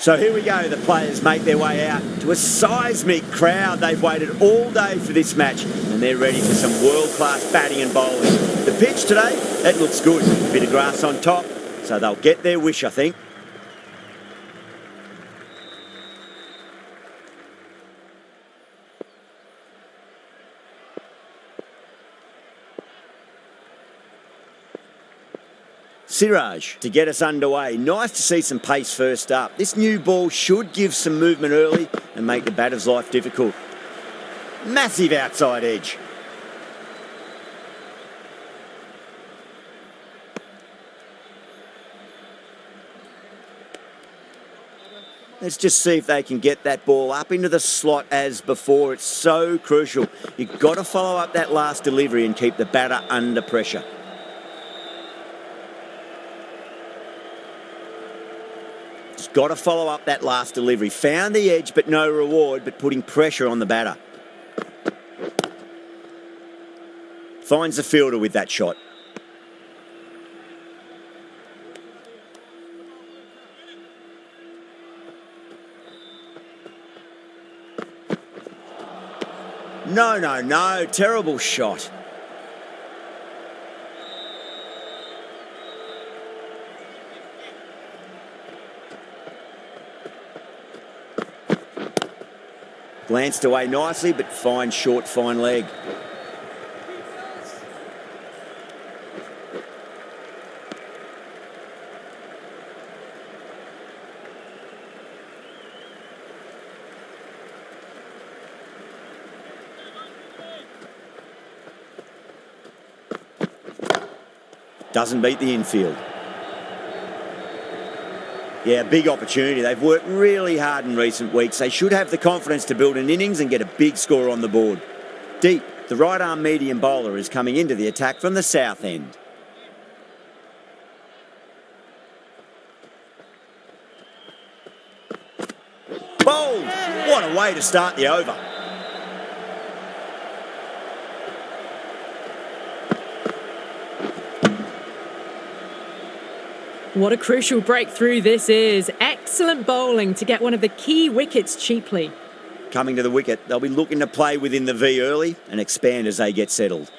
So here we go, the players make their way out to a seismic crowd. They've waited all day for this match and they're ready for some world-class batting and bowling. The pitch today, that looks good. A bit of grass on top, so they'll get their wish, I think. Siraj to get us underway. Nice to see some pace first up. This new ball should give some movement early and make the batter's life difficult. Massive outside edge. Let's just see if they can get that ball up into the slot as before. It's so crucial. You've got to follow up that last delivery and keep the batter under pressure. Got to follow up that last delivery. Found the edge, but no reward, but putting pressure on the batter. Finds the fielder with that shot. No. Terrible shot. Glanced away nicely, but fine short, fine leg. Doesn't beat the infield. Yeah, big opportunity. They've worked really hard in recent weeks. They should have the confidence to build an innings and get a big score on the board. Deep, the right-arm medium bowler is coming into the attack from the south end. Bowled! What a way to start the over. What a crucial breakthrough this is. Excellent bowling to get one of the key wickets cheaply. Coming to the wicket, they'll be looking to play within the V early and expand as they get settled.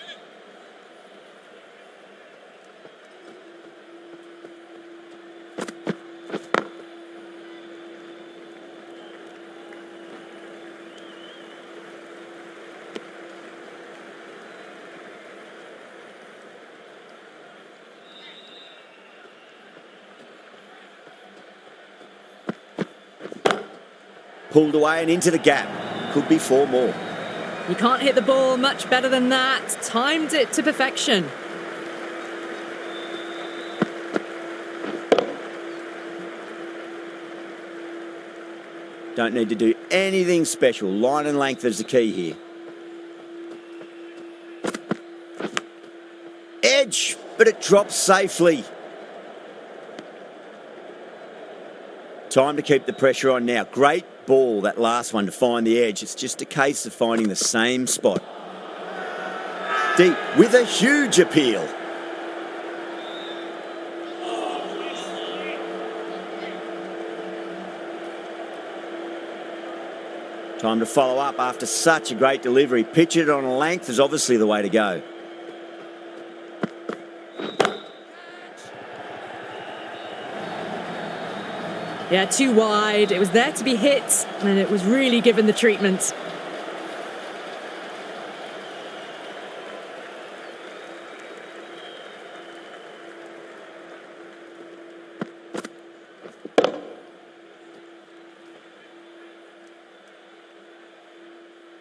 Pulled away and into the gap. Could be 4 more. You can't hit the ball much better than that. Timed it to perfection. Don't need to do anything special. Line and length is the key here. Edge, but it drops safely. Time to keep the pressure on now. Great ball, that last one, to find the edge. It's just a case of finding the same spot. Deep with a huge appeal. Time to follow up after such a great delivery. Pitch it on a length is obviously the way to go. Yeah, too wide. It was there to be hit, and it was really given the treatment.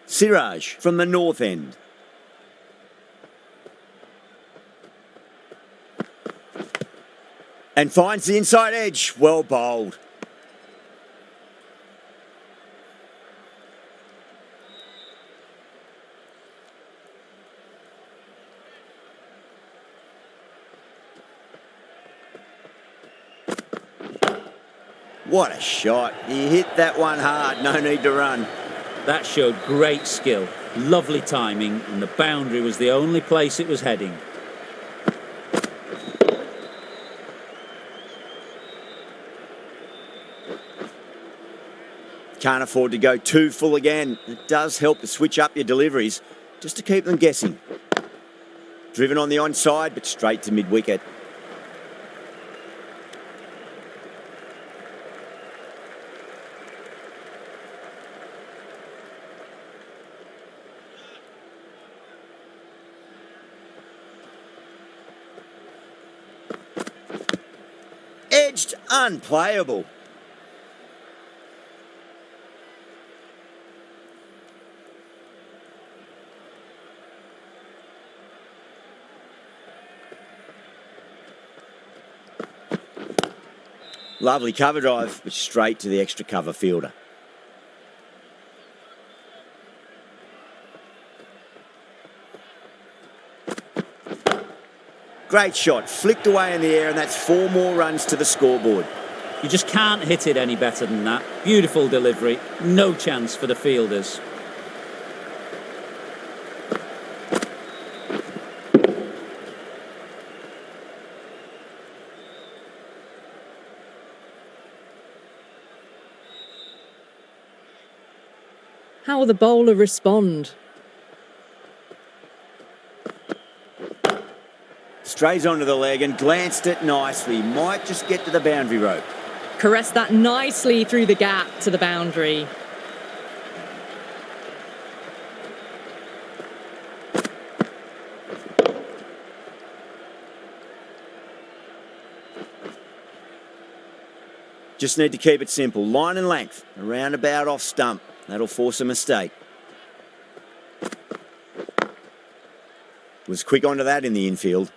Siraj from the north end. And finds the inside edge. Well bowled. What a shot. He hit that one hard. No need to run. That showed great skill, lovely timing, and the boundary was the only place it was heading. Can't afford to go too full again. It does help to switch up your deliveries, just to keep them guessing. Driven on the onside, but straight to mid-wicket. Edged, unplayable. Lovely cover drive, but straight to the extra cover fielder. Great shot, flicked away in the air, and that's 4 more runs to the scoreboard. You just can't hit it any better than that. Beautiful delivery, no chance for the fielders. How will the bowler respond? Strays onto the leg and glanced it nicely. Might just get to the boundary rope. Caressed that nicely through the gap to the boundary. Just need to keep it simple. Line and length, around about off stump. That'll force a mistake. Was quick onto that in the infield.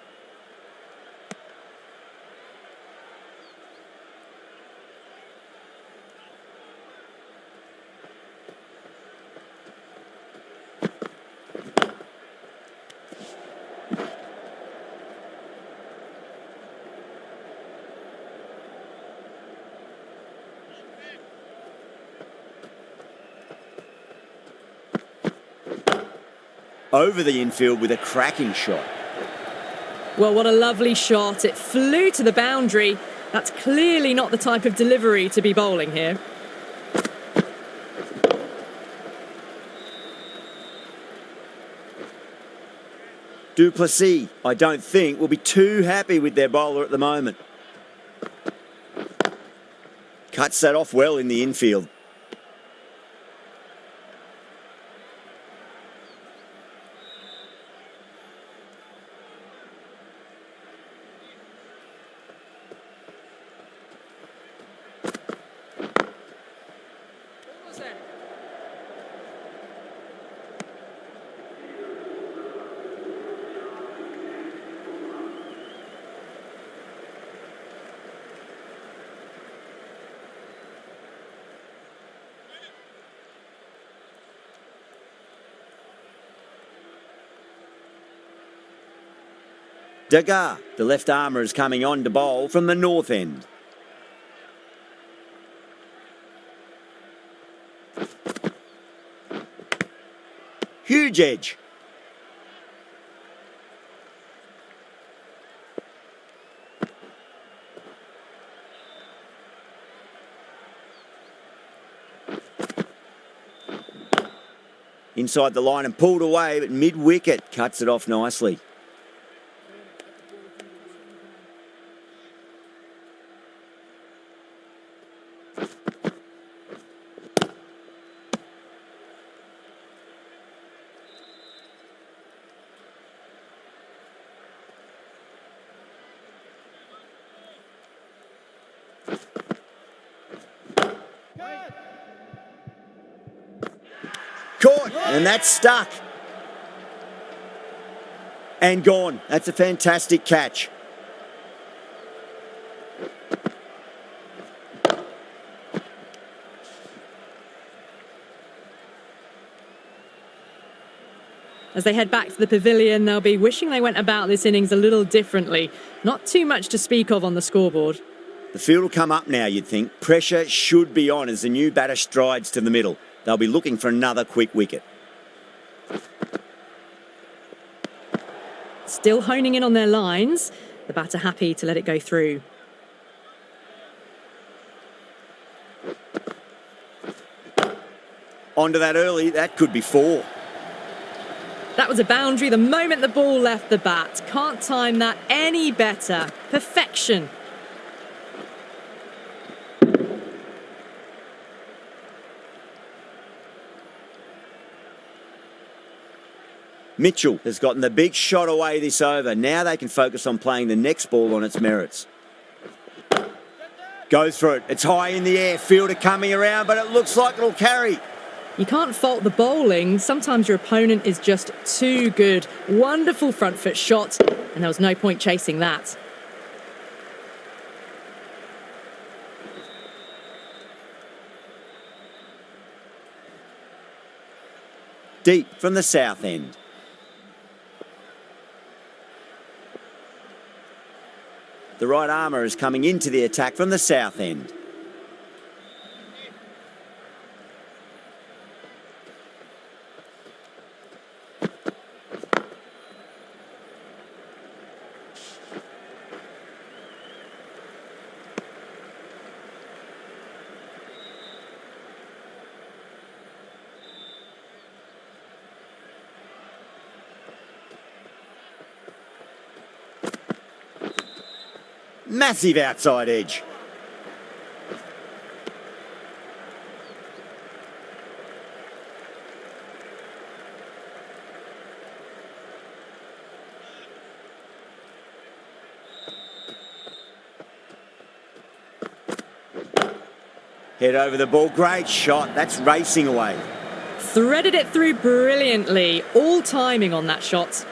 Over the infield with a cracking shot. Well, what a lovely shot. It flew to the boundary. That's clearly not the type of delivery to be bowling here. Plessis, I don't think, will be too happy with their bowler at the moment. Cuts that off well in the infield. Degar, the left armour, is coming on to bowl from the north end. Huge edge. Inside the line and pulled away, but mid-wicket cuts it off nicely. Caught, and that's stuck. And gone. That's a fantastic catch. As they head back to the pavilion, they'll be wishing they went about this innings a little differently. Not too much to speak of on the scoreboard. The field will come up now, you'd think. Pressure should be on as the new batter strides to the middle. They'll be looking for another quick wicket. Still honing in on their lines. The batter happy to let it go through. Onto that early, that could be 4. That was a boundary the moment the ball left the bat. Can't time that any better. Perfection. Mitchell has gotten the big shot away this over. Now they can focus on playing the next ball on its merits. Goes for it. It's high in the air. Fielder coming around, but it looks like it'll carry. You can't fault the bowling. Sometimes your opponent is just too good. Wonderful front foot shot, and there was no point chasing that. Deep from the south end. The right armour is coming into the attack from the south end. Massive outside edge. Head over the ball. Great shot. That's racing away. Threaded it through brilliantly. All timing on that shot.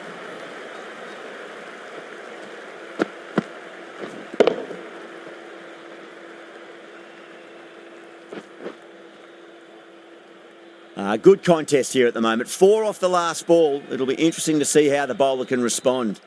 Good contest here at the moment. 4 off the last ball. It'll be interesting to see how the bowler can respond.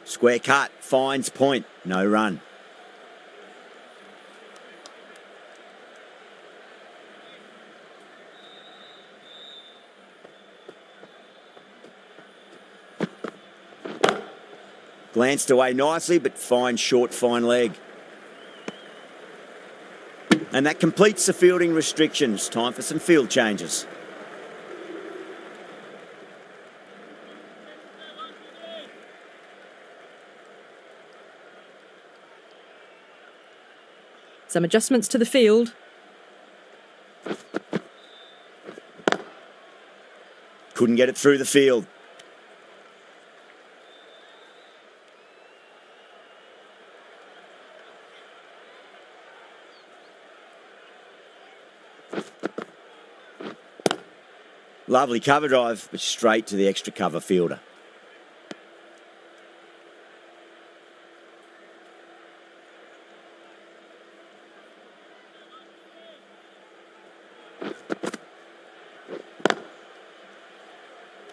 Square cut, finds point, no run. Glanced away nicely, but fine short, fine leg. And that completes the fielding restrictions. Time for some field changes. Some adjustments to the field. Couldn't get it through the field. Lovely cover drive, but straight to the extra cover fielder.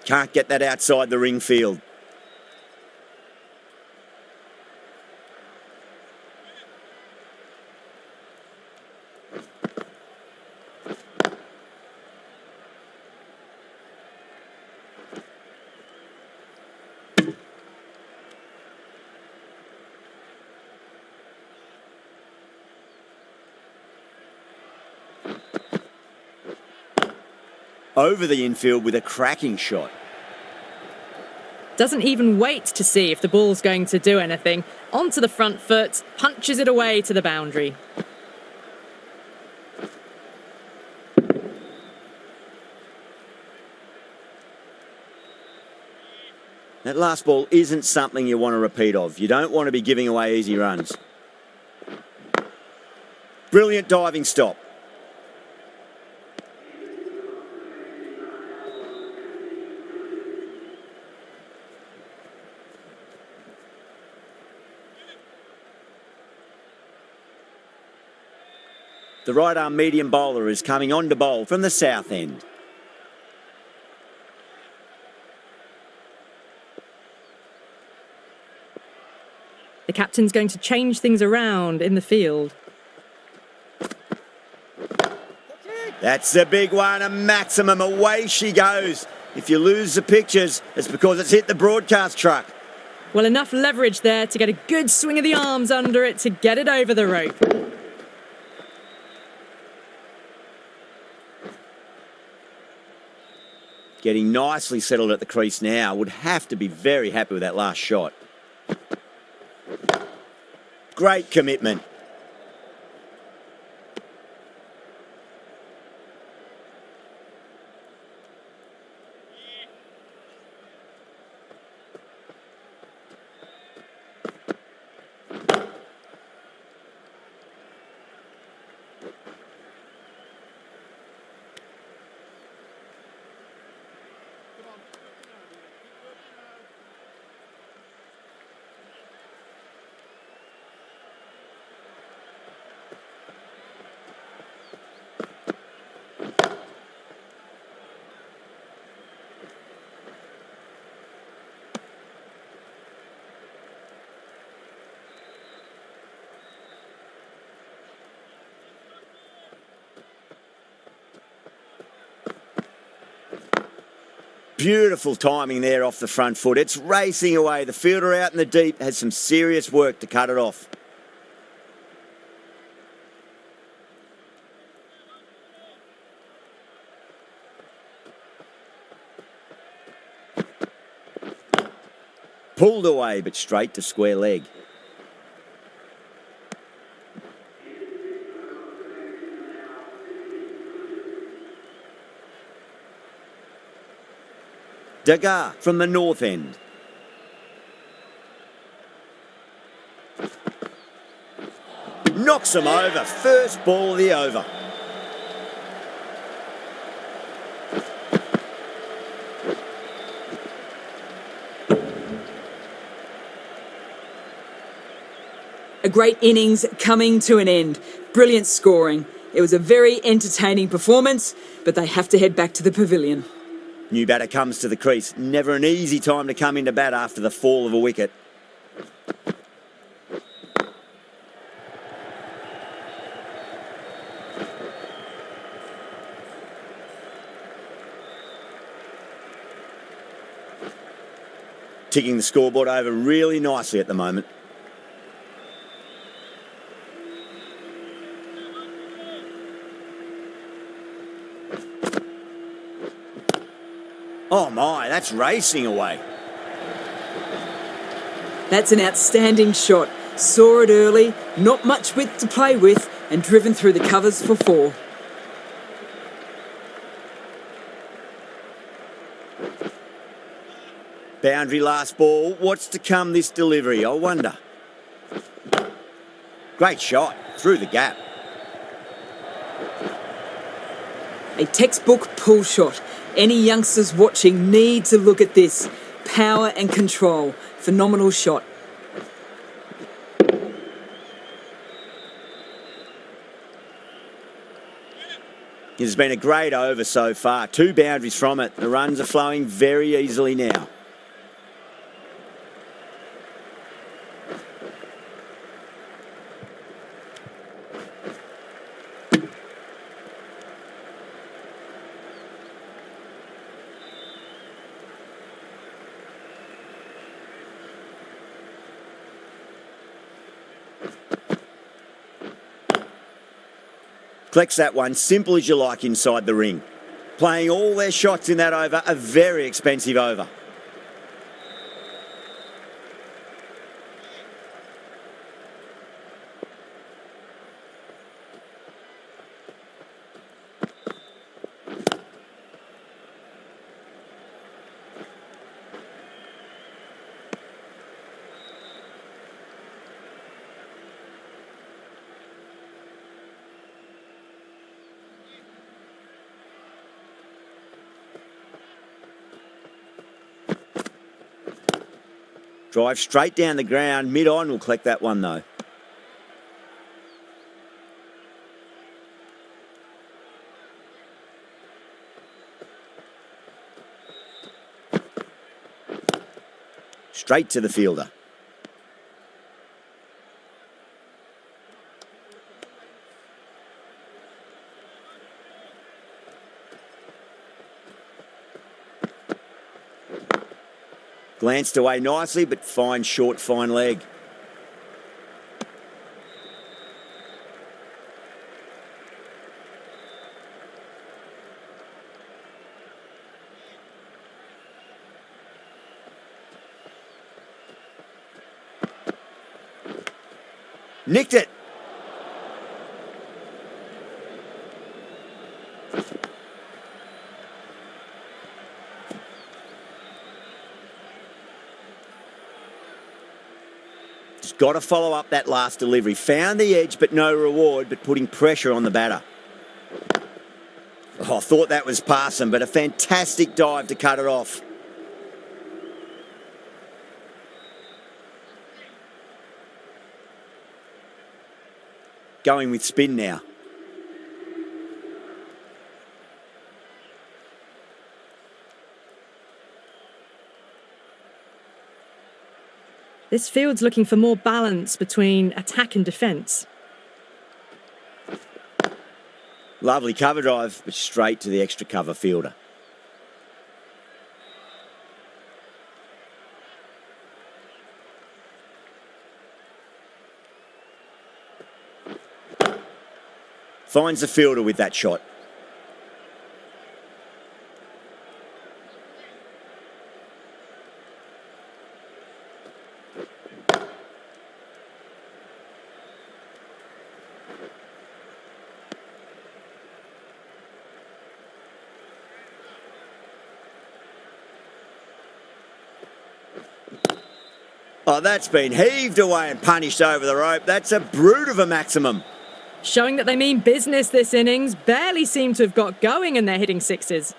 Can't get that outside the ring field. Over the infield with a cracking shot. Doesn't even wait to see if the ball's going to do anything. Onto the front foot, punches it away to the boundary. That last ball isn't something you want to repeat of. You don't want to be giving away easy runs. Brilliant diving stop. The right arm medium bowler is coming on to bowl from the south end. The captain's going to change things around in the field. That's the big one, a maximum. Away she goes. If you lose the pictures, it's because it's hit the broadcast truck. Well, enough leverage there to get a good swing of the arms under it to get it over the rope. Getting nicely settled at the crease now. Would have to be very happy with that last shot. Great commitment. Beautiful timing there off the front foot. It's racing away. The fielder out in the deep has some serious work to cut it off. Pulled away, but straight to square leg. Degar from the north end. Knocks him over. First ball of the over. A great innings coming to an end. Brilliant scoring. It was a very entertaining performance, but they have to head back to the pavilion. New batter comes to the crease. Never an easy time to come into bat after the fall of a wicket. Ticking the scoreboard over really nicely at the moment. Oh my, that's racing away. That's an outstanding shot. Saw it early, not much width to play with, and driven through the covers for 4. Boundary last ball. What's to come this delivery, I wonder. Great shot, through the gap. A textbook pull shot. Any youngsters watching need to look at this. Power and control. Phenomenal shot. It has been a great over so far. 2 boundaries from it. The runs are flowing very easily now. Collects that one, simple as you like inside the ring. Playing all their shots in that over, a very expensive over. Drive straight down the ground, mid-on will collect that one though. Straight to the fielder. Glanced away nicely, but fine short, fine leg. Nicked it. Just got to follow up that last delivery. Found the edge, but no reward, but putting pressure on the batter. Oh, I thought that was passing, but a fantastic dive to cut it off. Going with spin now. This field's looking for more balance between attack and defence. Lovely cover drive, but straight to the extra cover fielder. Finds the fielder with that shot. Oh, that's been heaved away and punished over the rope. That's a brute of a maximum. Showing that they mean business this innings. Barely seem to have got going and they're hitting sixes.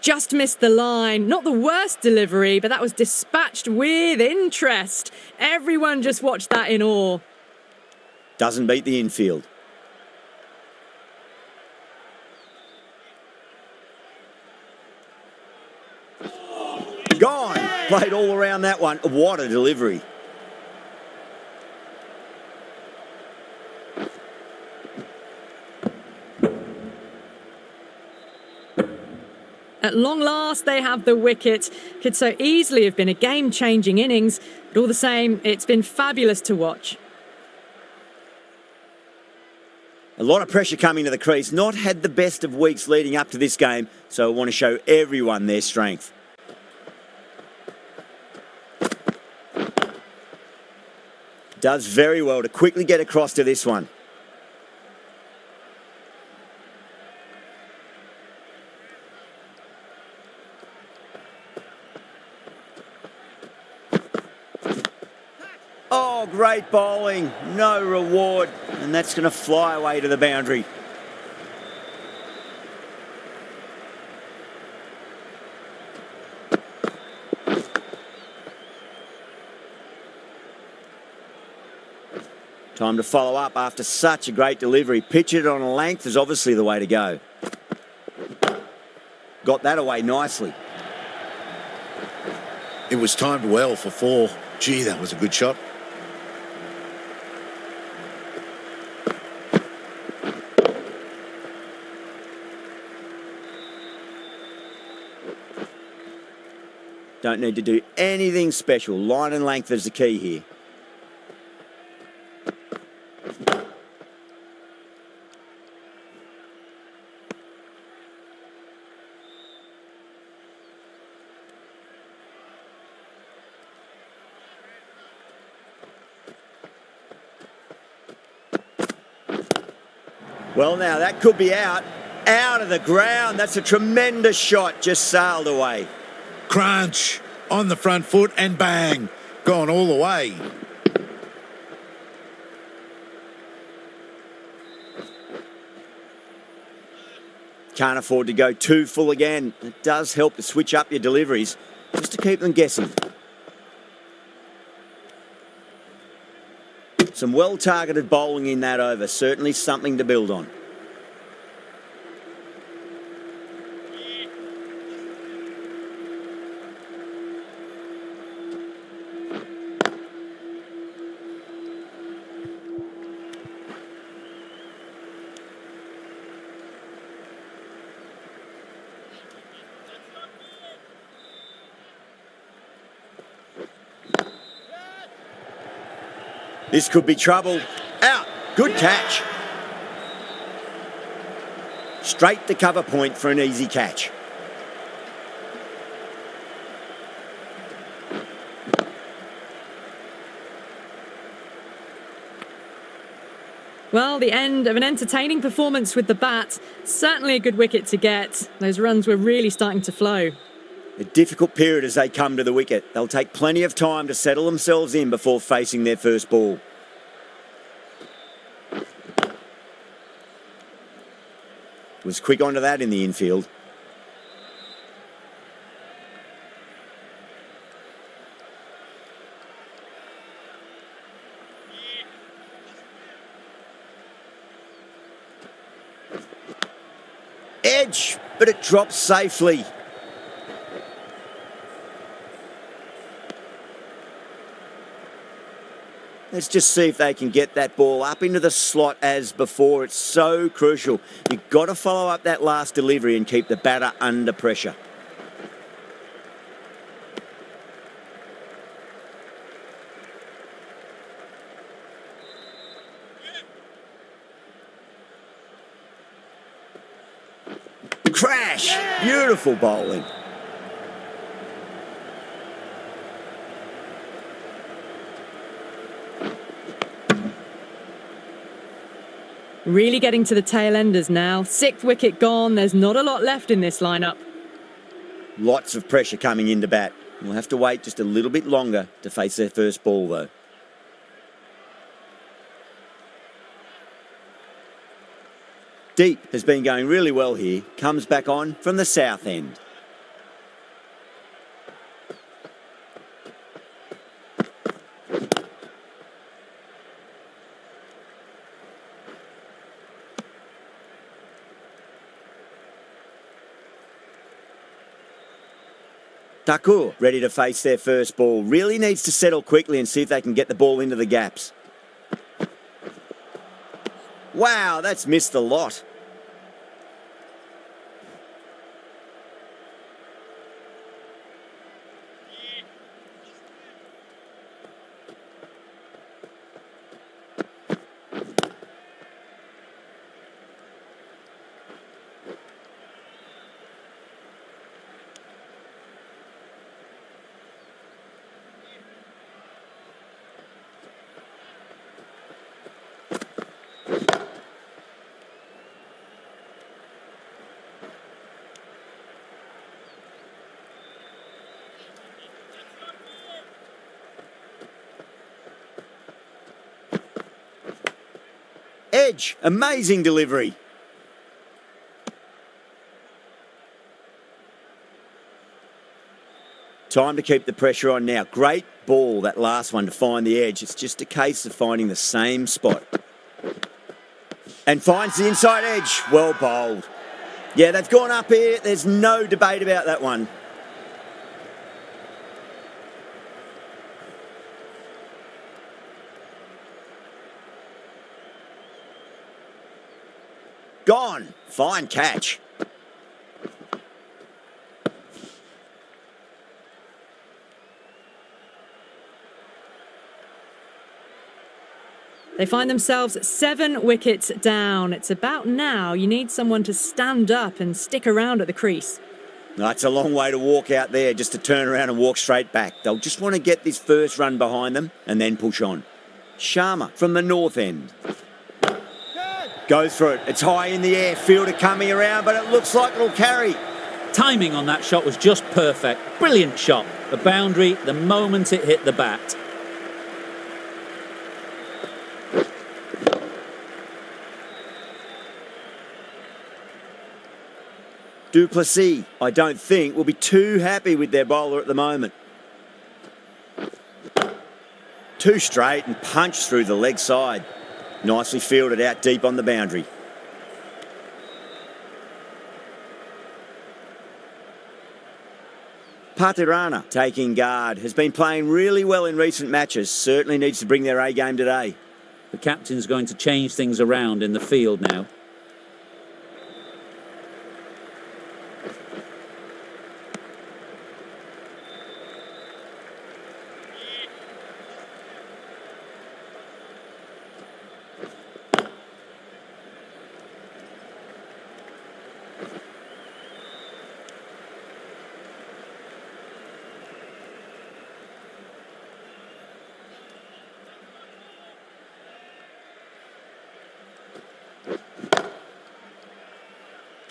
Just missed the line. Not the worst delivery, but that was dispatched with interest. Everyone just watched that in awe. Doesn't beat the infield. Gone. Played all around that one. What a delivery. At long last, they have the wicket. Could so easily have been a game-changing innings, but all the same, it's been fabulous to watch. A lot of pressure coming to the crease. Not had the best of weeks leading up to this game, so I want to show everyone their strength. Does very well to quickly get across to this one. Oh, great bowling. No reward. And that's going to fly away to the boundary. Time to follow up after such a great delivery. Pitch it on a length is obviously the way to go. Got that away nicely. It was timed well for 4. Gee, that was a good shot. Don't need to do anything special. Line and length is the key here. Well, now that could be out of the ground. That's a tremendous shot, just sailed away. Crunch on the front foot and bang, gone all the way. Can't afford to go too full again. It does help to switch up your deliveries, just to keep them guessing. Some well-targeted bowling in that over. Certainly something to build on. This could be trouble. Out. Good catch. Straight to cover point for an easy catch. Well, the end of an entertaining performance with the bat. Certainly a good wicket to get. Those runs were really starting to flow. A difficult period as they come to the wicket. They'll take plenty of time to settle themselves in before facing their first ball. Was quick onto that in the infield. Edge, but it drops safely. Let's just see if they can get that ball up into the slot as before. It's so crucial. You've got to follow up that last delivery and keep the batter under pressure. Crash! Beautiful bowling. Really getting to the tail enders now. 6th wicket gone. There's not a lot left in this lineup. Lots of pressure coming into bat. We'll have to wait just a little bit longer to face their first ball, though. Deep has been going really well here. Comes back on from the south end. Thakur ready to face their first ball. Really needs to settle quickly and see if they can get the ball into the gaps. Wow, that's missed a lot. Edge, amazing delivery. Time to keep the pressure on now. Great ball, that last one, to find the edge. It's just a case of finding the same spot. And finds the inside edge. Well bowled. Yeah, they've gone up here. There's no debate about that one. Gone. Fine catch. They find themselves 7 wickets down. It's about now you need someone to stand up and stick around at the crease. That's a long way to walk out there, just to turn around and walk straight back. They'll just want to get this first run behind them and then push on. Sharma from the north end. Goes for it. It's high in the air. Fielder coming around, but it looks like it'll carry. Timing on that shot was just perfect. Brilliant shot. The boundary the moment it hit the bat. Plessis, I don't think, will be too happy with their bowler at the moment. Too straight and punched through the leg side. Nicely fielded out deep on the boundary. Patirana taking guard. Has been playing really well in recent matches. Certainly needs to bring their A game today. The captain's going to change things around in the field now.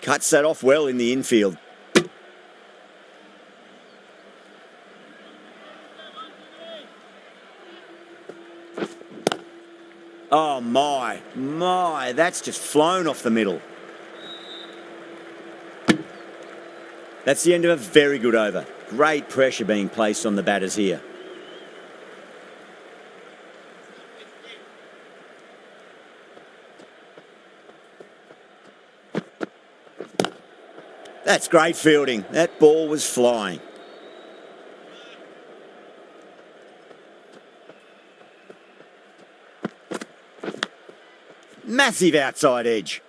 Cuts that off well in the infield. Oh my, that's just flown off the middle. That's the end of a very good over. Great pressure being placed on the batters here. That's great fielding. That ball was flying. Massive outside edge.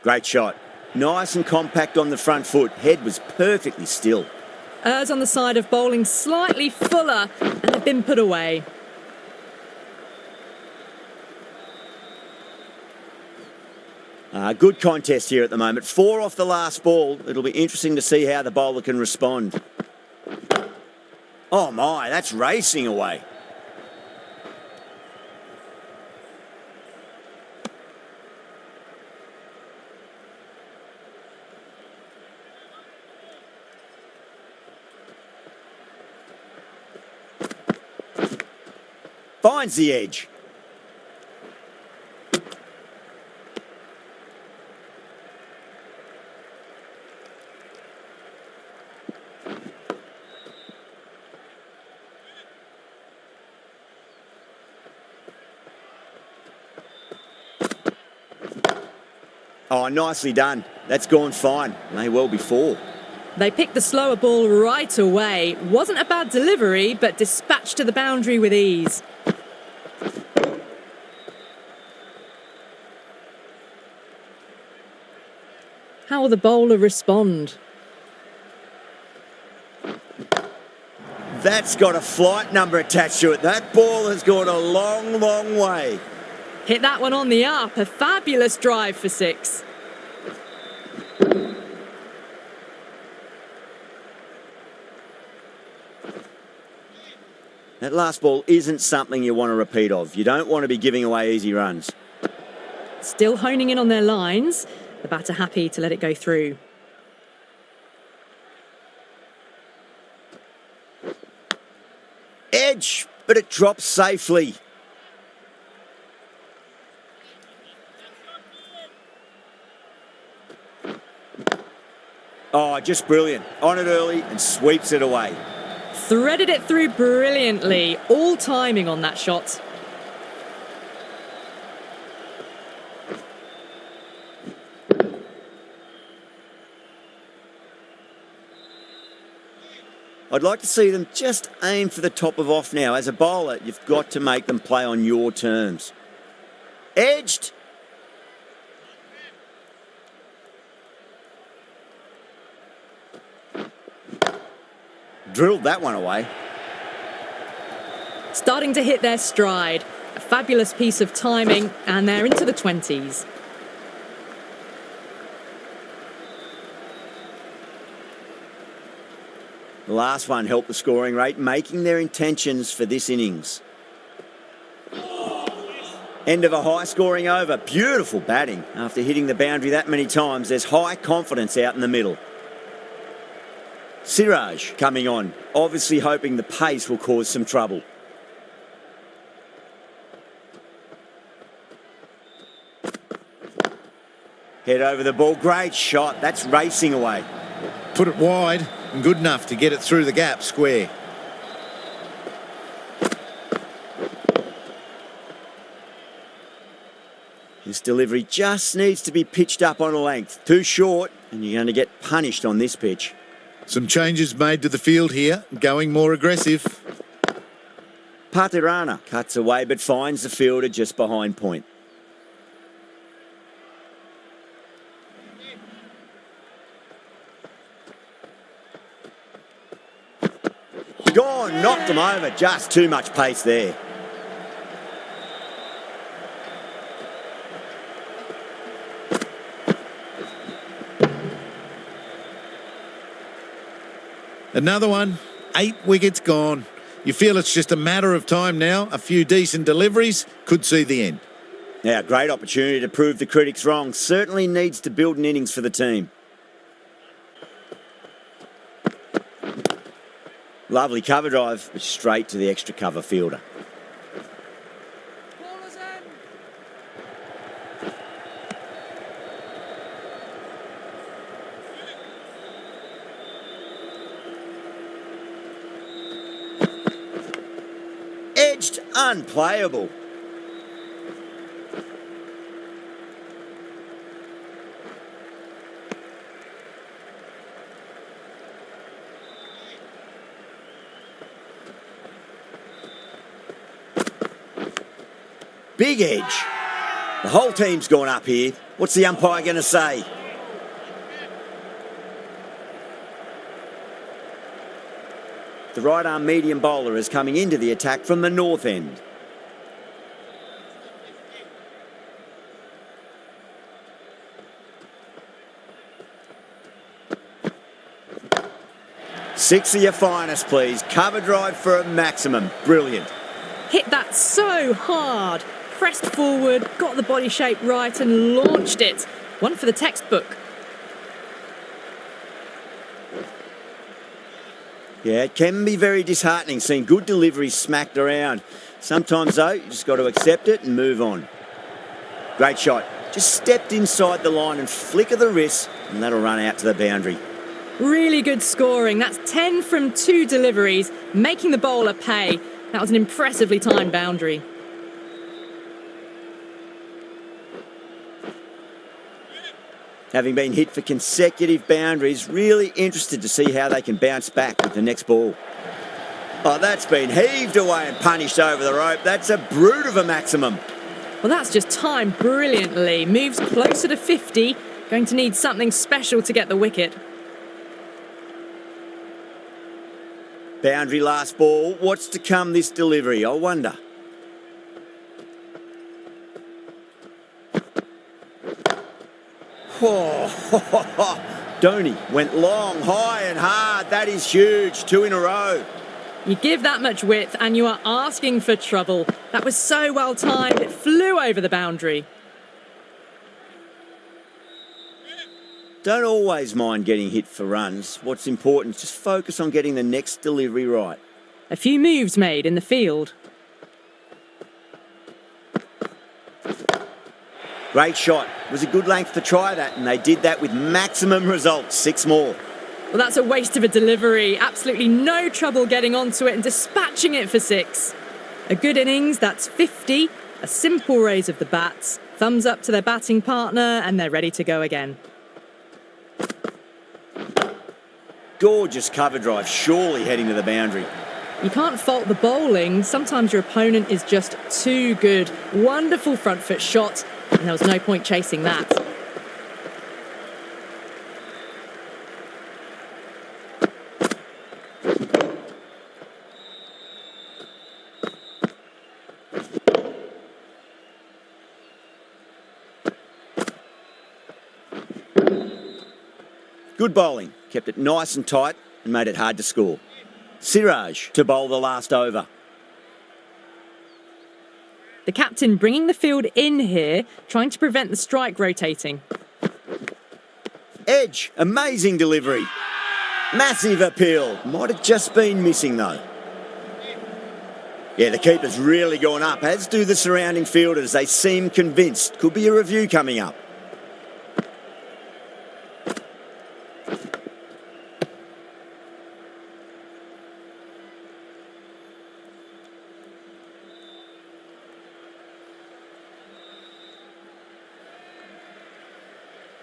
Great shot. Nice and compact on the front foot. Head was perfectly still. Errs on the side of bowling slightly fuller and have been put away. Good contest here at the moment. 4 off the last ball. It'll be interesting to see how the bowler can respond. Oh my, that's racing away. Finds the edge. Oh, nicely done. That's gone fine. May well be 4. They picked the slower ball right away. Wasn't a bad delivery, but dispatched to the boundary with ease. How will the bowler respond? That's got a flight number attached to it. That ball has gone a long, long way. Hit that one on the up. A fabulous drive for 6. That last ball isn't something you want to repeat of. You don't want to be giving away easy runs. Still honing in on their lines. The batter happy to let it go through. Edge, but it drops safely. Oh, just brilliant. On it early and sweeps it away. Threaded it through brilliantly. All timing on that shot. I'd like to see them just aim for the top of off now. As a bowler, you've got to make them play on your terms. Edged. Drilled that one away. Starting to hit their stride. A fabulous piece of timing, and they're into the 20s. The last one helped the scoring rate, making their intentions for this innings. End of a high-scoring over. Beautiful batting. After hitting the boundary that many times, there's high confidence out in the middle. Siraj coming on, obviously hoping the pace will cause some trouble. Head over the ball. Great shot. That's racing away. Put it wide and good enough to get it through the gap square. This delivery just needs to be pitched up on a length. Too short, and you're going to get punished on this pitch. Some changes made to the field here, going more aggressive. Patirana cuts away but finds the fielder just behind point. Gone, knocked them over. Just too much pace there. Another one, 8 wickets gone. You feel it's just a matter of time now. A few decent deliveries could see the end. Now, great opportunity to prove the critics wrong. Certainly needs to build an innings for the team. Lovely cover drive, but straight to the extra cover fielder. Edged, unplayable. Big edge. The whole team's gone up here. What's the umpire going to say? The right-arm medium bowler is coming into the attack from the north end. Six of your finest, please. Cover drive for a maximum. Brilliant. Hit that so hard. Pressed forward, got the body shape right and launched it. One for the textbook. Yeah, it can be very disheartening seeing good deliveries smacked around. Sometimes, though, you just got to accept it and move on. Great shot. Just stepped inside the line and flick of the wrist, and that'll run out to the boundary. Really good scoring. That's 10 from 2 deliveries, making the bowler pay. That was an impressively timed boundary. Having been hit for consecutive boundaries, really interested to see how they can bounce back with the next ball. Oh, that's been heaved away and punished over the rope. That's a brute of a maximum. Well, that's just timed brilliantly. Moves closer to 50. Going to need something special to get the wicket. Boundary last ball. What's to come this delivery, I wonder? Oh, Dhoni went long, high and hard. That is huge. 2 in a row. You give that much width and you are asking for trouble. That was so well timed. It flew over the boundary. Don't always mind getting hit for runs. What's important is just focus on getting the next delivery right. A few moves made in the field. Great shot. It was a good length to try that, and they did that with maximum results. 6 more. Well, that's a waste of a delivery. Absolutely no trouble getting onto it and dispatching it for 6. A good innings, that's 50. A simple raise of the bats. Thumbs up to their batting partner, and they're ready to go again. Gorgeous cover drive, surely heading to the boundary. You can't fault the bowling. Sometimes your opponent is just too good. Wonderful front foot shot, and there was no point chasing that. Good bowling, kept it nice and tight and made it hard to score. Siraj to bowl the last over. The captain bringing the field in here, trying to prevent the strike rotating. Edge, amazing delivery. Massive appeal. Might have just been missing though. Yeah, the keeper's really gone up, as do the surrounding fielders. They seem convinced. Could be a review coming up.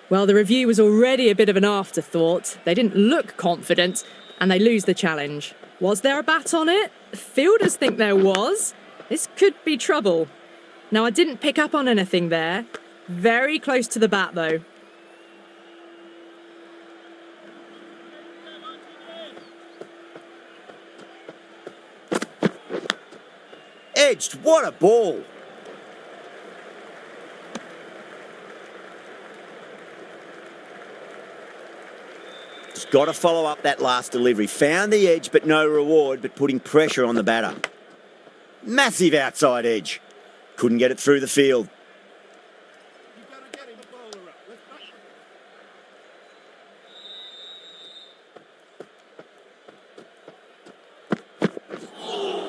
Well, the review was already a bit of an afterthought. They didn't look confident, and they lose the challenge. Was there a bat on it? Fielders think there was. This could be trouble. Now, I didn't pick up on anything there. Very close to the bat, though. Edged, what a ball. Just got to follow up that last delivery. Found the edge, but no reward, but putting pressure on the batter. Massive outside edge. Couldn't get it through the field.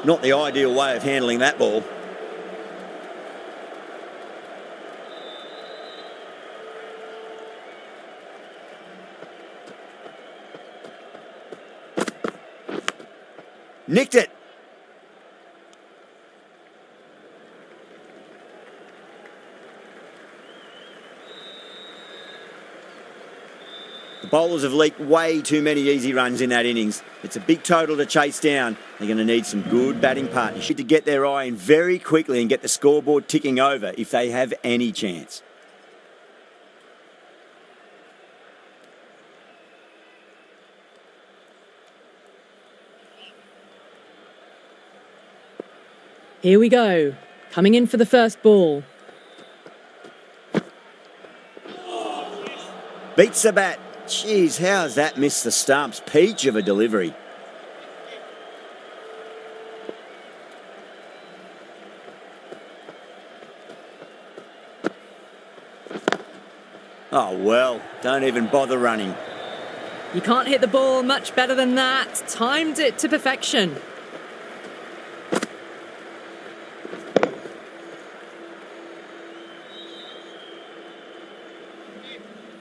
Not the ideal way of handling that ball. Nicked it. The bowlers have leaked way too many easy runs in that innings. It's a big total to chase down. They're going to need some good batting partnership to get their eye in very quickly and get the scoreboard ticking over if they have any chance. Here we go. Coming in for the first ball. Beats the bat. Jeez, how has that missed the stumps? Peach of a delivery. Oh, well, don't even bother running. You can't hit the ball much better than that. Timed it to perfection.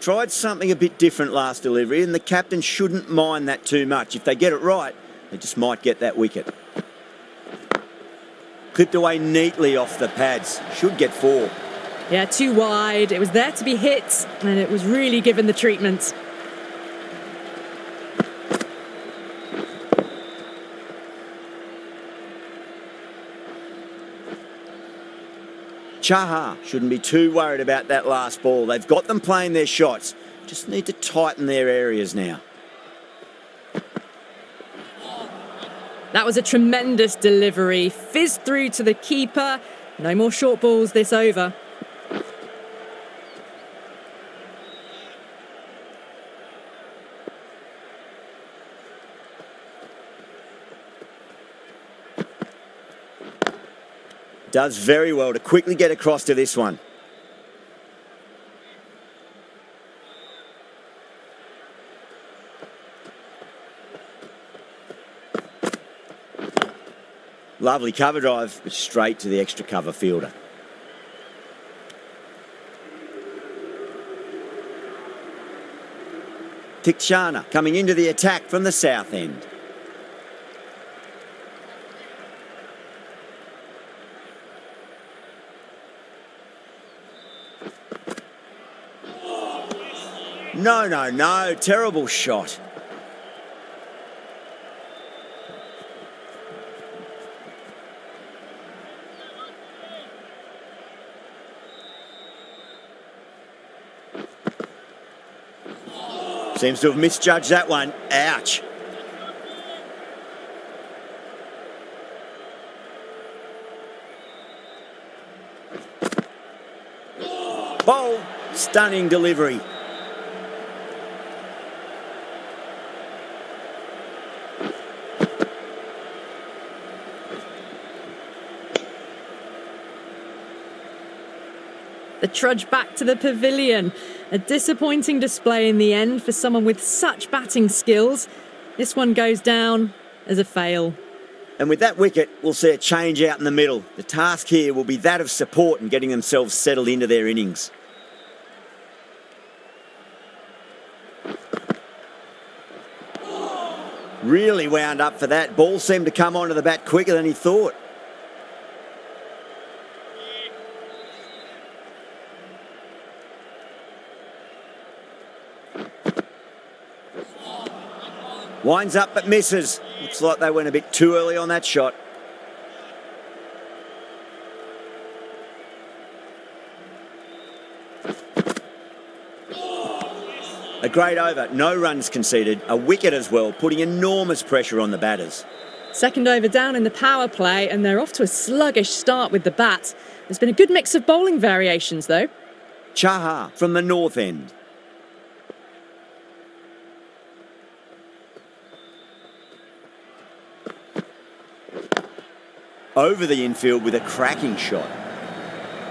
Tried something a bit different last delivery, and the captain shouldn't mind that too much. If they get it right, they just might get that wicket. Clipped away neatly off the pads. Should get 4. Yeah, too wide. It was there to be hit, and it was really given the treatment. Chaha shouldn't be too worried about that last ball. They've got them playing their shots. Just need to tighten their areas now. That was a tremendous delivery. Fizzed through to the keeper. No more short balls this over. Does very well to quickly get across to this one. Lovely cover drive, but straight to the extra cover fielder. Tikshana coming into the attack from the south end. No, terrible shot. Seems to have misjudged that one. Ouch. Bold, stunning delivery. The trudge back to the pavilion. A disappointing display in the end for someone with such batting skills. This one goes down as a fail. And with that wicket, we'll see a change out in the middle. The task here will be that of support and getting themselves settled into their innings. Really wound up for that. Ball seemed to come onto the bat quicker than he thought. Winds up but misses. Looks like they went a bit too early on that shot. A great over, no runs conceded, a wicket as well, putting enormous pressure on the batters. Second over down in the power play, and they're off to a sluggish start with the bat. There's been a good mix of bowling variations, though. Chaha from the north end. over the infield with a cracking shot.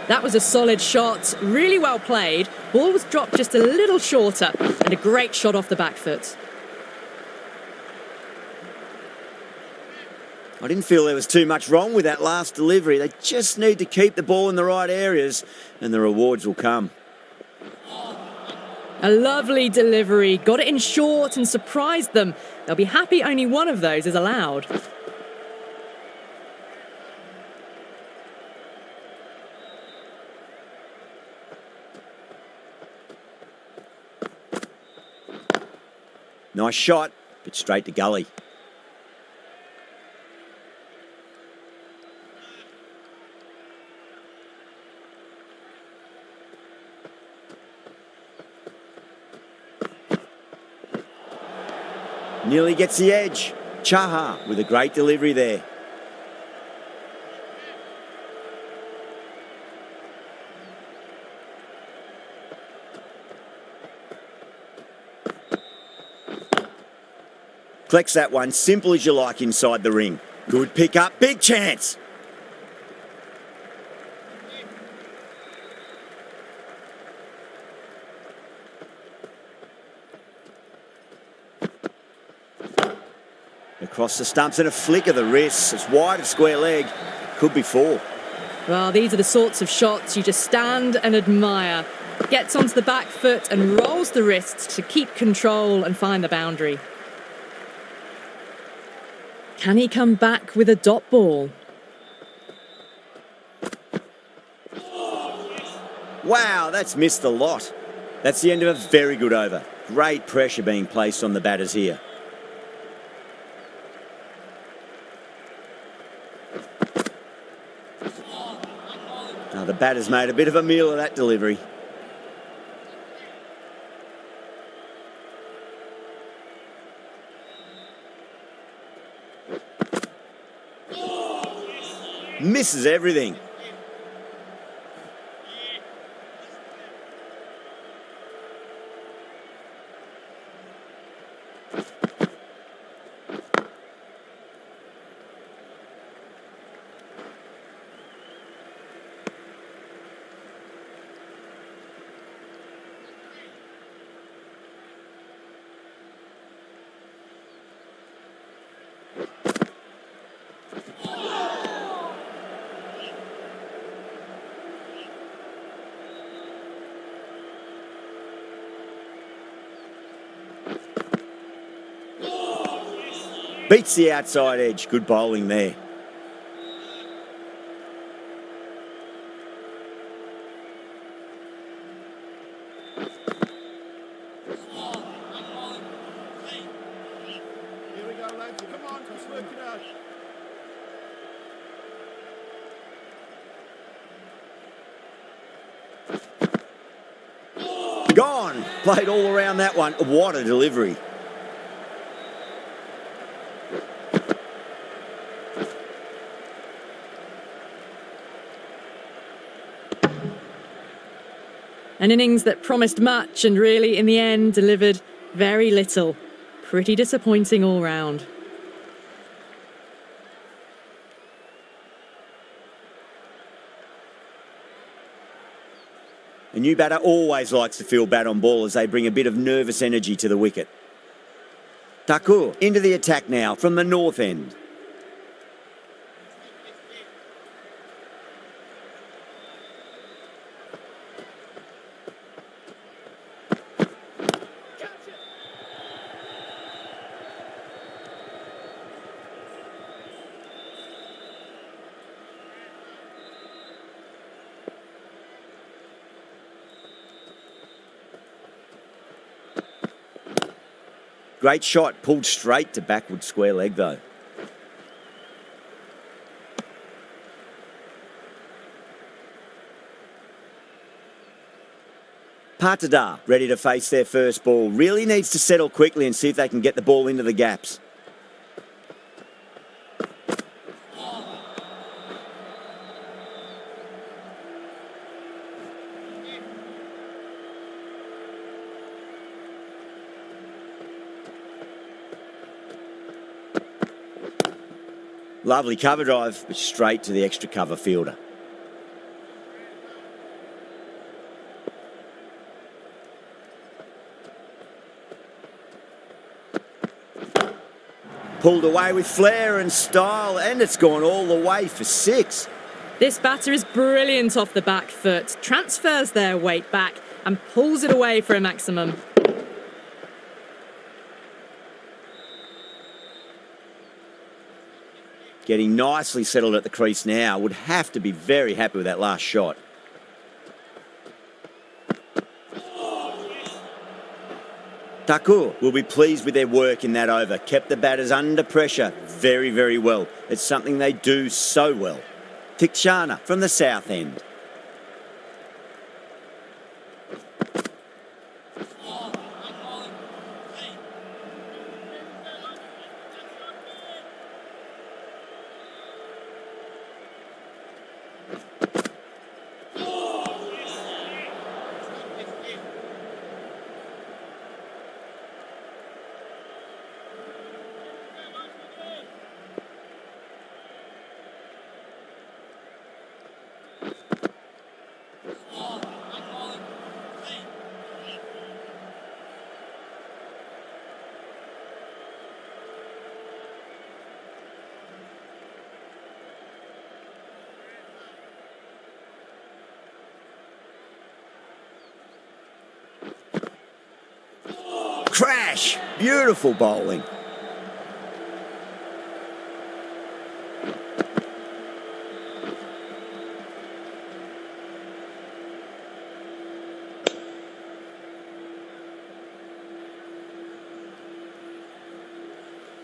That was a solid shot, really well played. Ball was dropped just a little shorter, and a great shot off the back foot. I didn't feel there was too much wrong with that last delivery. They just need to keep the ball in the right areas, and the rewards will come. A lovely delivery, got it in short and surprised them. They'll be happy only one of those is allowed. Nice shot, but straight to gully. Nearly gets the edge. Chaha with a great delivery there. Collects that one, simple as you like inside the ring. Good pick up, big chance. Across the stumps and a flick of the wrist. It's wide of square leg. Could be 4. Well, these are the sorts of shots you just stand and admire. Gets onto the back foot and rolls the wrists to keep control and find the boundary. Can he come back with a dot ball? Wow, that's missed a lot. That's the end of a very good over. Great pressure being placed on the batters here. Now the batter's made a bit of a meal of that delivery. Misses everything. Beats the outside edge. Good bowling there. Here we go, lads. Come on, just work it out. Gone. Played all around that one. What a delivery. An innings that promised much and really, in the end, delivered very little. Pretty disappointing all round. A new batter always likes to feel bat on ball as they bring a bit of nervous energy to the wicket. Thakur into the attack now from the north end. Great shot, pulled straight to backward square leg though. Patada ready to face their first ball. Really needs to settle quickly and see if they can get the ball into the gaps. Lovely cover drive, but straight to the extra cover fielder. Pulled away with flair and style, and it's gone all the way for 6. This batter is brilliant off the back foot, transfers their weight back and pulls it away for a maximum. Getting nicely settled at the crease now. Would have to be very happy with that last shot. Thakur will be pleased with their work in that over. Kept the batters under pressure very, very well. It's something they do so well. Tikshana from the south end. Crash! Beautiful bowling.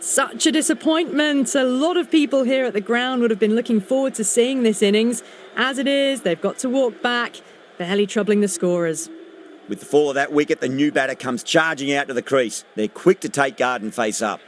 Such a disappointment. A lot of people here at the ground would have been looking forward to seeing this innings. As it is, they've got to walk back, barely troubling the scorers. With the fall of that wicket, the new batter comes charging out to the crease. They're quick to take guard and face up.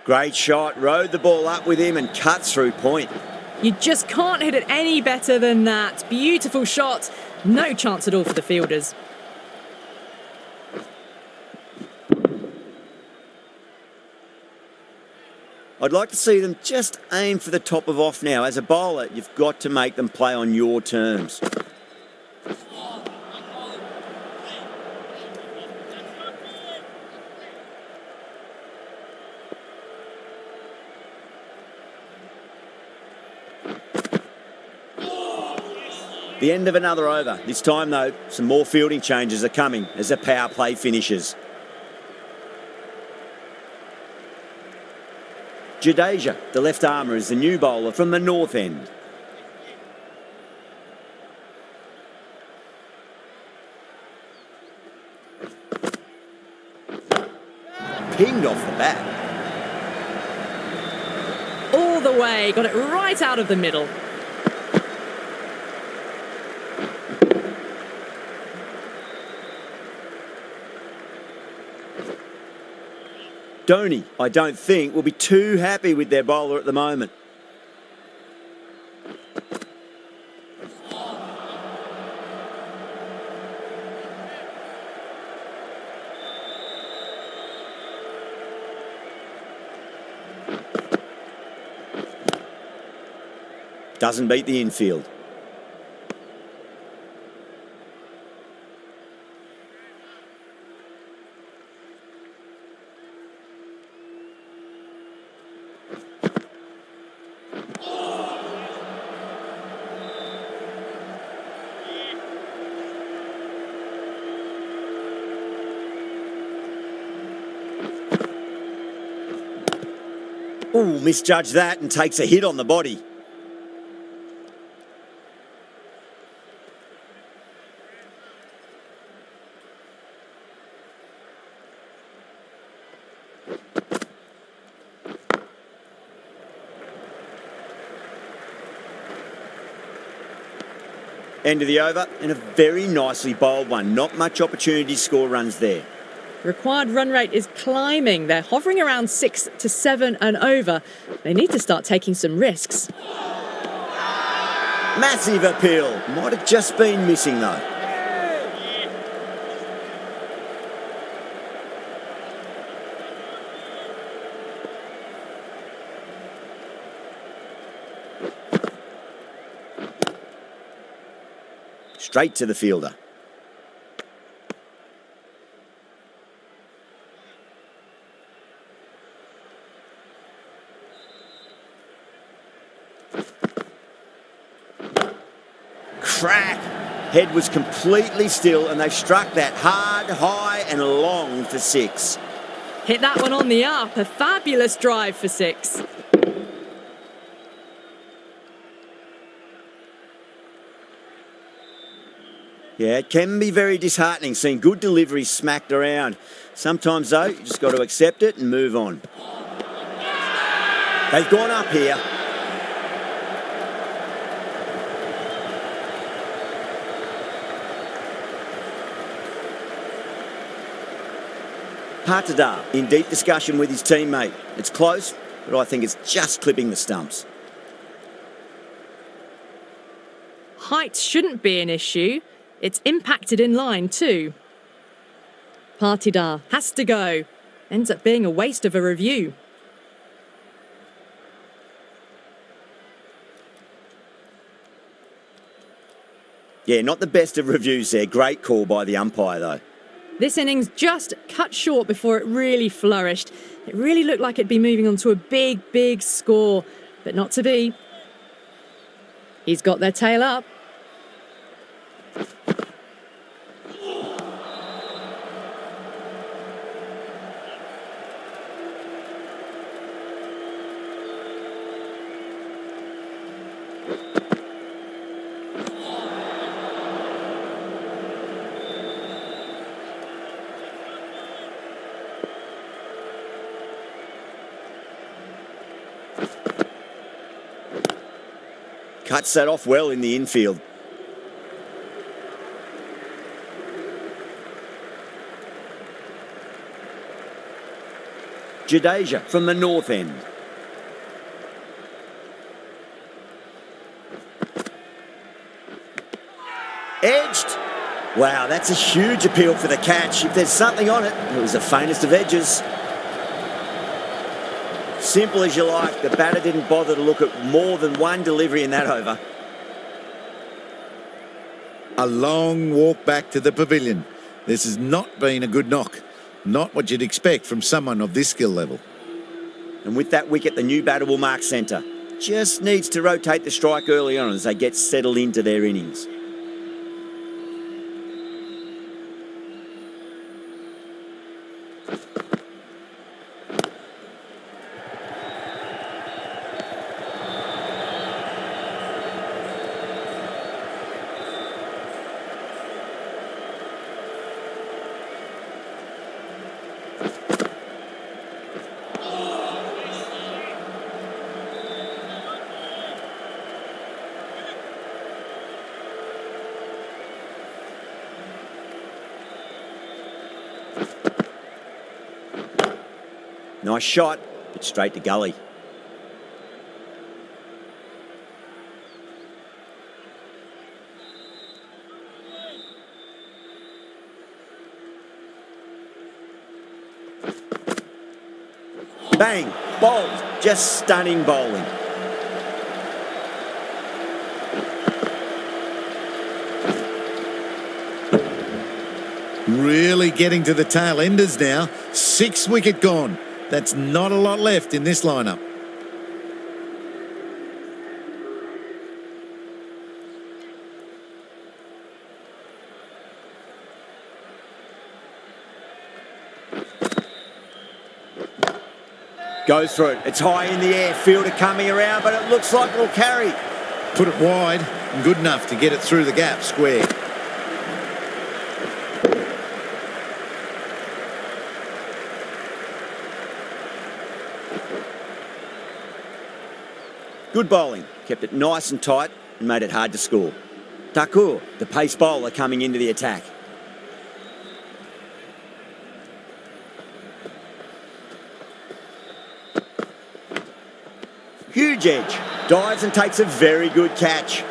Great shot, rode the ball up with him and cut through point. You just can't hit it any better than that. Beautiful shot. No chance at all for the fielders. I'd like to see them just aim for the top of off now. As a bowler, you've got to make them play on your terms. The end of another over. This time, though, some more fielding changes are coming as the power play finishes. Jadeja, the left armour, is the new bowler from the north end. Pinged off the bat. All the way, got it right out of the middle. Dhoni, I don't think, will be too happy with their bowler at the moment. Doesn't beat the infield. Ooh, misjudged that and takes a hit on the body. End of the over, and a very nicely bowled one. Not much opportunity to score runs there. Required run rate is climbing. They're hovering around 6 to 7 and over. They need to start taking some risks. Massive appeal. Might have just been missing though. Straight to the fielder. Crack! Head was completely still and they struck that hard, high and long for 6. Hit that one on the up. A fabulous drive for 6. Yeah, it can be very disheartening seeing good deliveries smacked around. Sometimes though, you just got to accept it and move on. They've gone up here. Patada in deep discussion with his teammate. It's close, but I think it's just clipping the stumps. Height shouldn't be an issue. It's impacted in line too. Partida has to go. Ends up being a waste of a review. Yeah, not the best of reviews there. Great call by the umpire though. This innings just cut short before it really flourished. It really looked like it'd be moving on to a big, big score, but not to be. He's got their tail up. Cuts that off well in the infield. Jadeja from the north end. Edged. Wow, that's a huge appeal for the catch. If there's something on it, it was the faintest of edges. Simple as you like, the batter didn't bother to look at more than one delivery in that over. A long walk back to the pavilion. This has not been a good knock. Not what you'd expect from someone of this skill level. And with that wicket, the new batter will mark centre. Just needs to rotate the strike early on as they get settled into their innings. Nice shot, but straight to gully. Bang, bowled, just stunning bowling. Really getting to the tail enders now. 6 wicket gone. That's not a lot left in this lineup. Goes through it. It's high in the air. Fielder coming around, but it looks like it'll carry. Put it wide and good enough to get it through the gap square. Good bowling. Kept it nice and tight and made it hard to score. Thakur, the pace bowler, coming into the attack. huge edge. Dives and takes a very good catch.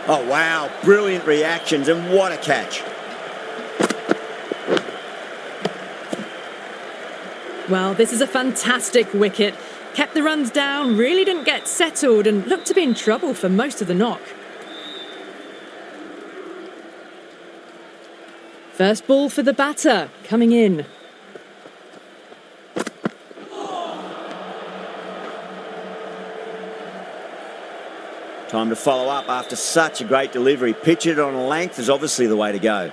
Oh, wow. Brilliant reactions, and what a catch. Well, this is a fantastic wicket. Kept the runs down, really didn't get settled, and looked to be in trouble for most of the knock. First ball for the batter, coming in. Time to follow up after such a great delivery. Pitch it on a length is obviously the way to go.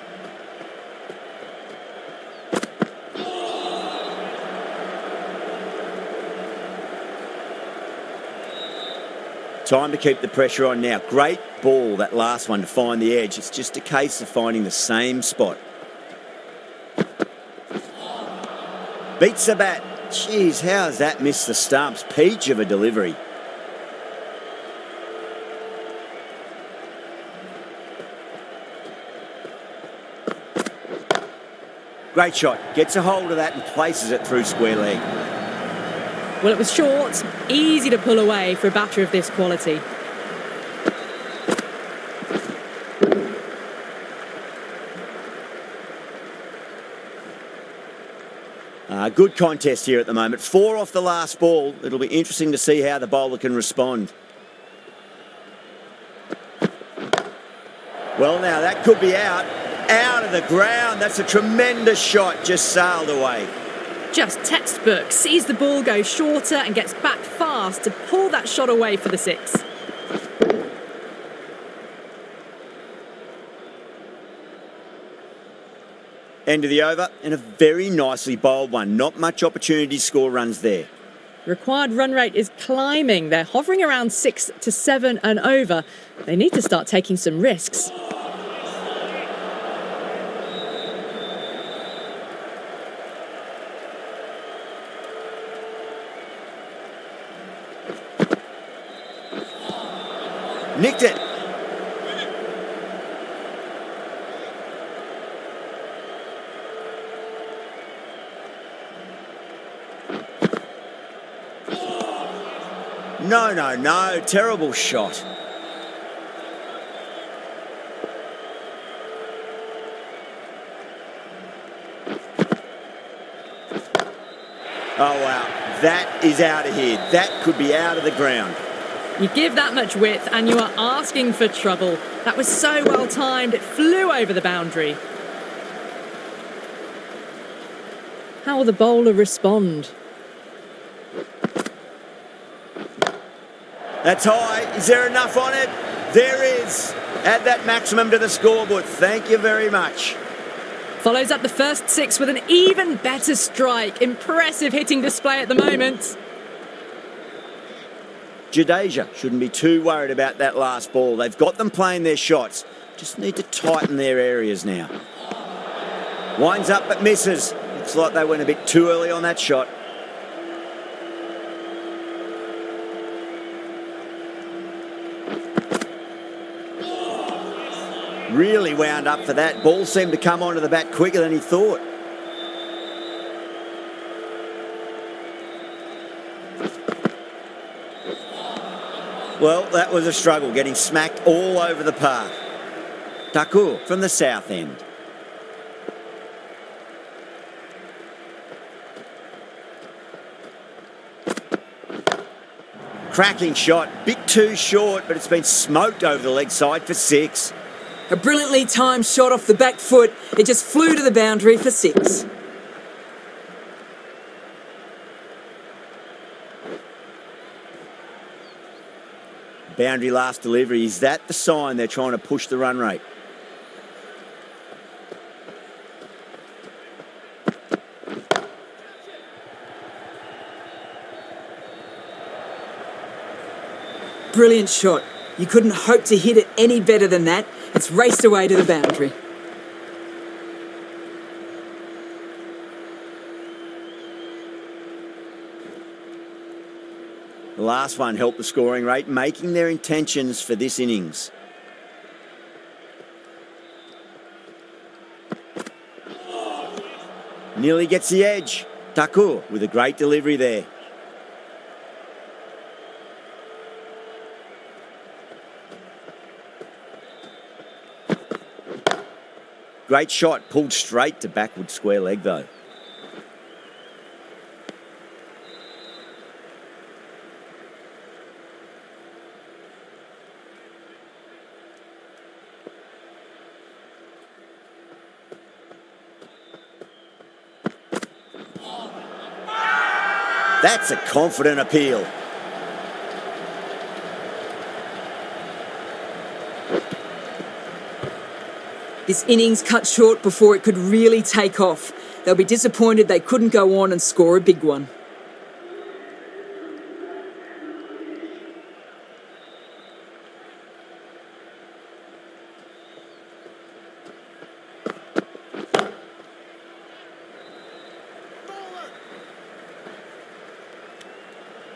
Time to keep the pressure on now. Great ball, that last one, to find the edge. It's just a case of finding the same spot. Beats the bat. Jeez, how has that missed the stumps? Peach of a delivery. Great shot. Gets a hold of that and places it through square leg. Well, it was short, easy to pull away for a batter of this quality. Good contest here at the moment. 4 off the last ball. It'll be interesting to see how the bowler can respond. Well, now that could be out. Out of the ground. That's a tremendous shot. Just sailed away. Just textbook, sees the ball go shorter and gets back fast to pull that shot away for the 6. End of the over, and a very nicely bowled one. Not much opportunity to score runs there. Required run rate is climbing. They're hovering around 6 to 7 and over. They need to start taking some risks. Nicked it. No. Terrible shot. Oh, wow. That is out of here. That could be out of the ground. You give that much width and you are asking for trouble. That was so well timed, it flew over the boundary. How will the bowler respond? That's high. Is there enough on it? There is. Add that maximum to the scoreboard. Thank you very much. Follows up the first 6 with an even better strike. Impressive hitting display at the moment. Jadeja shouldn't be too worried about that last ball. They've got them playing their shots. Just need to tighten their areas now. Winds up but misses. Looks like they went a bit too early on that shot. Really wound up for that. Ball seemed to come onto the bat quicker than he thought. Well, that was a struggle, getting smacked all over the park. Thakur from the south end. Cracking shot, bit too short, but it's been smoked over the leg side for 6. A brilliantly timed shot off the back foot. It just flew to the boundary for 6. Boundary last delivery. Is that the sign they're trying to push the run rate? Brilliant shot. You couldn't hope to hit it any better than that. It's raced away to the boundary. The last one helped the scoring rate, making their intentions for this innings. Nearly gets the edge. Thakur with a great delivery there. Great shot, pulled straight to backward square leg though. That's a confident appeal. This innings cut short before it could really take off. They'll be disappointed they couldn't go on and score a big one.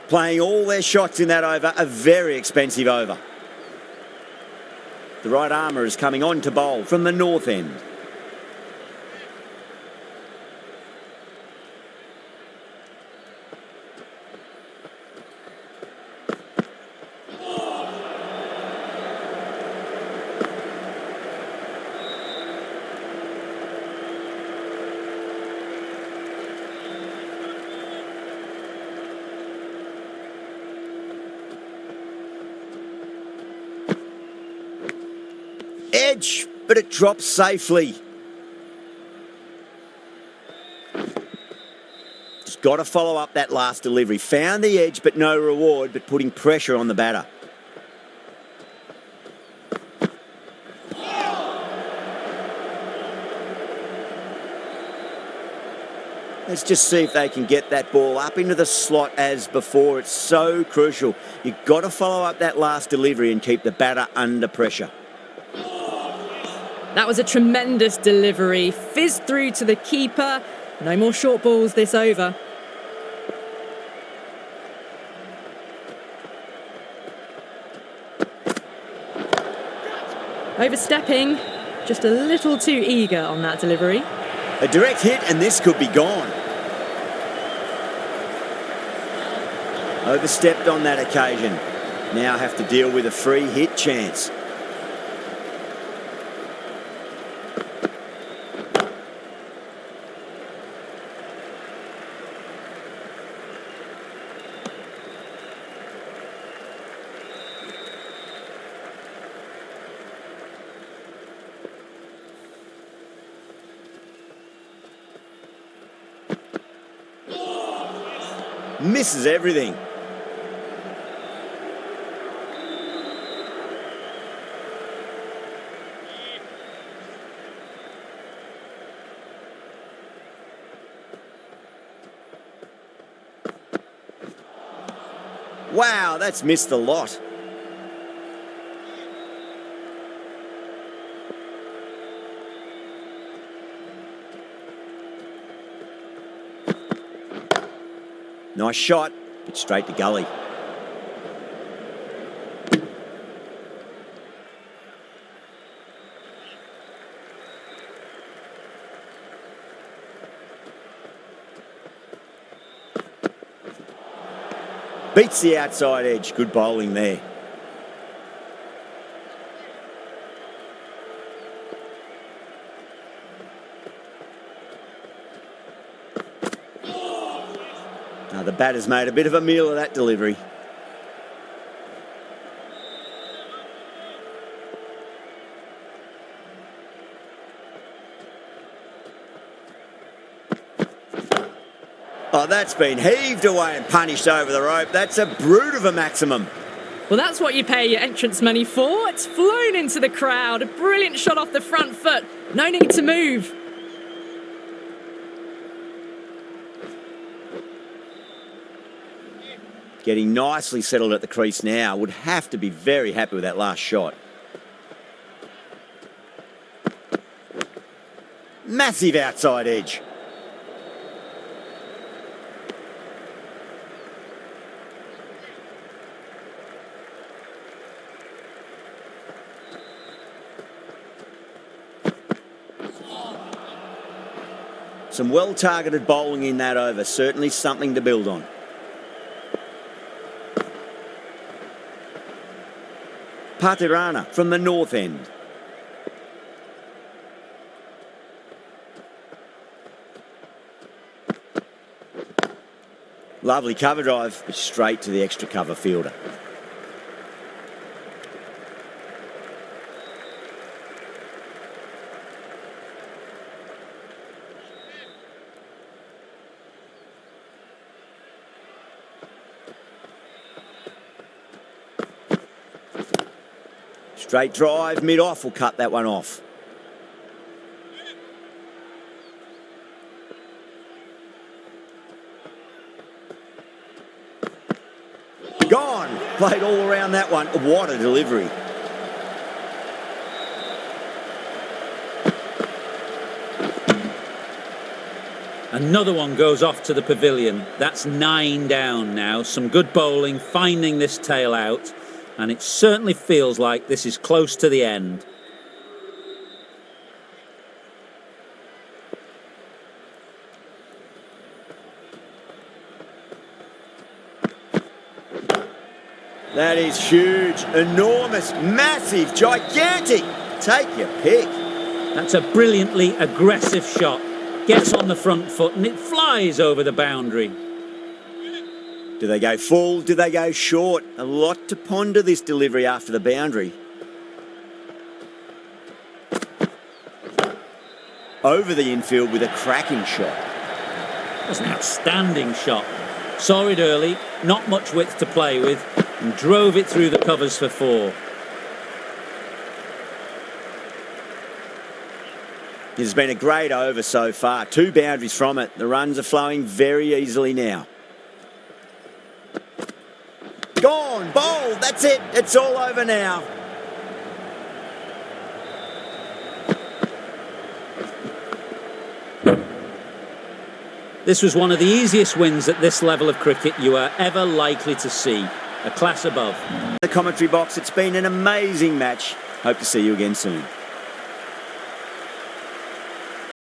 Playing all their shots in that over, a very expensive over. The right armour is coming on to bowl from the north end. Edge, but it drops safely. Just got to follow up that last delivery. Found the edge, but no reward, but putting pressure on the batter. Let's just see if they can get that ball up into the slot as before. It's so crucial. You've got to follow up that last delivery and keep the batter under pressure. That was a tremendous delivery. Fizzed through to the keeper. No more short balls this over. Overstepping. Just a little too eager on that delivery. A direct hit and this could be gone. Overstepped on that occasion. Now have to deal with a free hit chance. Misses everything. Wow, that's missed a lot. Nice shot, but straight to gully. Beats the outside edge. Good bowling there. Now the batter's made a bit of a meal of that delivery. Oh, that's been heaved away and punished over the rope. That's a brute of a maximum. Well, that's what you pay your entrance money for. It's flown into the crowd. A brilliant shot off the front foot. No need to move. Getting nicely settled at the crease now. Would have to be very happy with that last shot. Massive outside edge. Some well-targeted bowling in that over. Certainly something to build on. Patirana from the north end. Lovely cover drive, but straight to the extra cover fielder. Straight drive, mid-off will cut that one off. Gone! Played all around that one. What a delivery. Another one goes off to the pavilion. That's 9 down now. Some good bowling, finding this tail out. And it certainly feels like this is close to the end. That is huge, enormous, massive, gigantic. Take your pick. That's a brilliantly aggressive shot. Gets on the front foot and it flies over the boundary. Do they go full? Do they go short? A lot to ponder this delivery after the boundary. Over the infield with a cracking shot. That's an outstanding shot. Saw it early, not much width to play with, and drove it through the covers for 4. It has been a great over so far. 2 boundaries from it. The runs are flowing very easily now. Gone, bowled, that's it. It's all over now. This was one of the easiest wins at this level of cricket you are ever likely to see. A class above. The commentary box, it's been an amazing match. Hope to see you again soon.